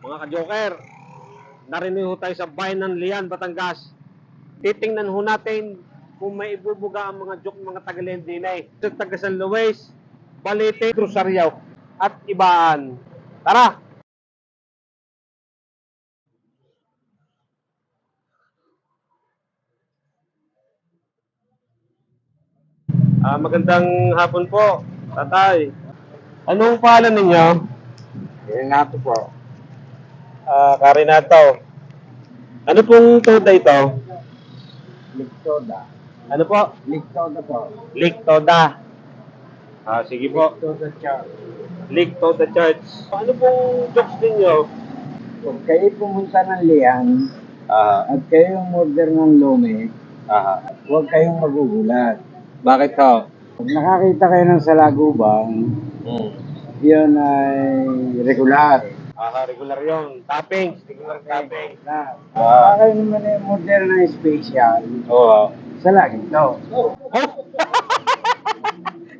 Mga ka-joker, narinig ho tayo sa bayan ng Lian, Batangas. Titingnan ho natin kung may ibubuga ang mga joke mga taga-Lendinay. Sa taga San Luis, Balete, Rosario, at ibaan. Tara! Magandang hapon po, tatay. Anong pangalan ninyo? Renato po. Karinato. Ano pong toda ito? Ligtoda. Ano po? Ligtoda po. Liktoda. Sige po. Ligtoda Church. Liktoda Church. Ano pong jokes ninyo? Kung kayo pumunta ng Lian at kayo umorder ng lome, huwag kayong magugulat. Bakit ho? Pag nakakita kayo ng salagubang, yun ay regular. Regular yun. Toppings. Regular toppings. Baka kayo naman ay umorder ng special, Oo. sa lagi to.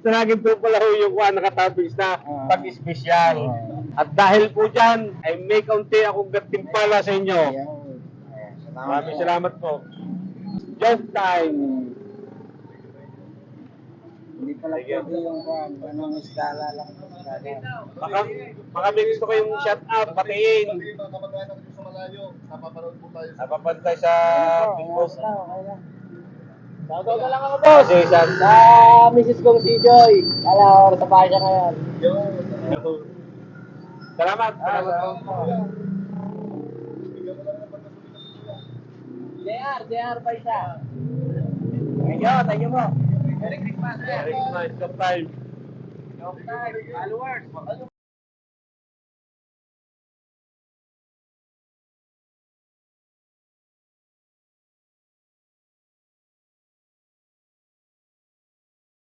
Sa laging po pala ho yung nakatoppings na pag-espesyal. Oo. At dahil po dyan, ay may kaunti akong gatimpala sa inyo. Maraming salamat po. Joke time. Hindi pala pwede yung anong istala lang. Baka may gusto kayong shout out, batiin. Napapantay sa Facebook. Shoutout na lang ako, boss. Sa Mrs. Kong si Joy. Kala sa bahay siya ngayon. Salamat. JR pa isa. Thank you po. Merry Christmas. Merry Christmas. Joke time. Followers.